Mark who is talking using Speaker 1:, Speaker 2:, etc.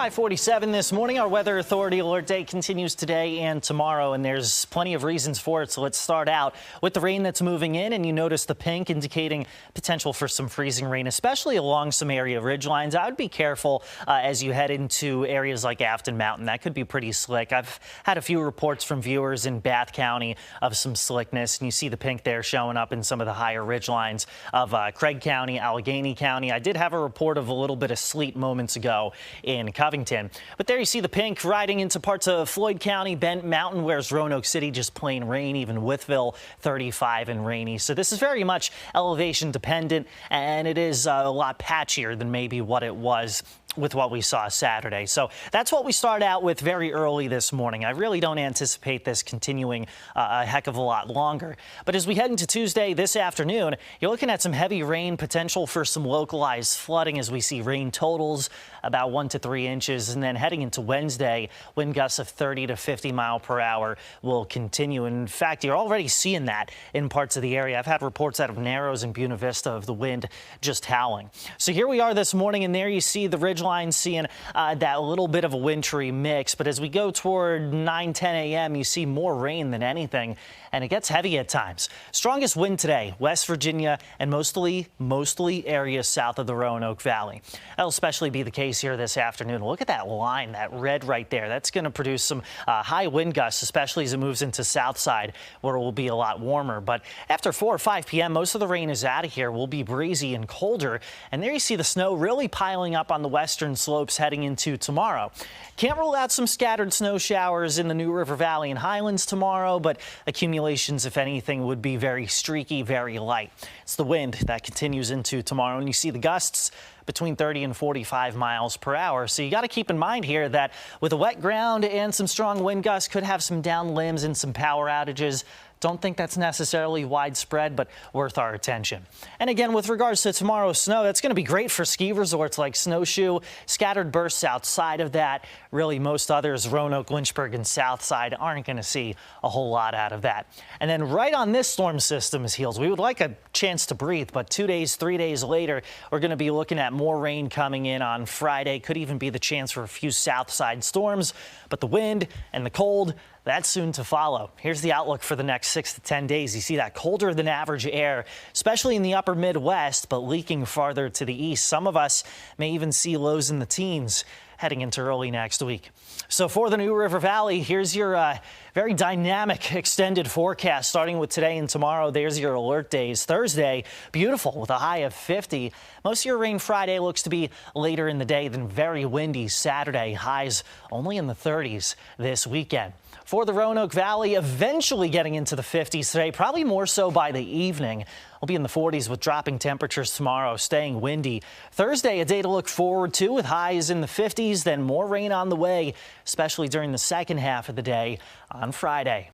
Speaker 1: 5:47 this morning. Our Weather Authority alert day continues today and tomorrow, and there's plenty of reasons for it. So let's start out with the rain that's moving in, and you notice the pink indicating potential for some freezing rain, especially along some area ridgelines. I would be careful as you head into areas like Afton Mountain. That could be pretty slick. I've had a few reports from viewers in Bath County of some slickness, and you see the pink there showing up in some of the higher ridgelines of Craig County, Allegheny County. I did have a report of a little bit of sleet moments ago in Covington. But there you see the pink riding into parts of Floyd County, Bent Mountain, whereas Roanoke City just plain rain, even Wytheville 35 and rainy. So this is very much elevation dependent, and it is a lot patchier than maybe what it was with what we saw Saturday. So that's what we start out with very early this morning. I really don't anticipate this continuing a heck of a lot longer. But as we head into Tuesday this afternoon, you're looking at some heavy rain, potential for some localized flooding as we see rain totals about 1 to 3 inches. And then heading into Wednesday, wind gusts of 30 to 50 mile per hour will continue. In fact, you're already seeing that in parts of the area. I've had reports out of Narrows and Buena Vista of the wind just howling. So here we are this morning, and there you see the ridge line seeing that little bit of a wintry mix. But as we go toward 9-10 a.m., you see more rain than anything, and it gets heavy at times. Strongest wind today, West Virginia and mostly areas south of the Roanoke Valley. That'll especially be the case here this afternoon. Look at that line, that red right there. That's going to produce some high wind gusts, especially as it moves into south side where it will be a lot warmer. But after 4 or 5 p.m., most of the rain is out of here. Will be breezy and colder. And there you see the snow really piling up on the western slopes heading into tomorrow. Can't rule out some scattered snow showers in the New River Valley and Highlands tomorrow, but accumulations, if anything, would be very streaky, very light. It's the wind that continues into tomorrow, and you see the gusts between 30 and 45 miles per hour. So you got to keep in mind here that with a wet ground and some strong wind gusts, could have some down limbs and some power outages. Don't think that's necessarily widespread, but worth our attention. And again, with regards to tomorrow's snow, that's going to be great for ski resorts like Snowshoe. Scattered bursts outside of that. Really, most others, Roanoke, Lynchburg, and Southside, aren't going to see a whole lot out of that. And then right on this storm system's heels, we would like a chance to breathe, but 2 days, 3 days later, we're going to be looking at more rain coming in on Friday. Could even be the chance for a few Southside storms, but the wind and the cold, that's soon to follow. Here's the outlook for the next 6 to 10 days. You see that colder than average air, especially in the upper Midwest, but leaking farther to the east. Some of us may even see lows in the teens heading into early next week. So for the New River Valley, here's your very dynamic extended forecast starting with today and tomorrow. There's your alert days. Thursday, beautiful with a high of 50. Most of your rain Friday looks to be later in the day, then very windy Saturday. Highs only in the 30s this weekend. For the Roanoke Valley, eventually getting into the 50s today, probably more so by the evening. We'll be in the 40s with dropping temperatures tomorrow, staying windy. Thursday, a day to look forward to with highs in the 50s, then more rain on the way, especially during the second half of the day on Friday.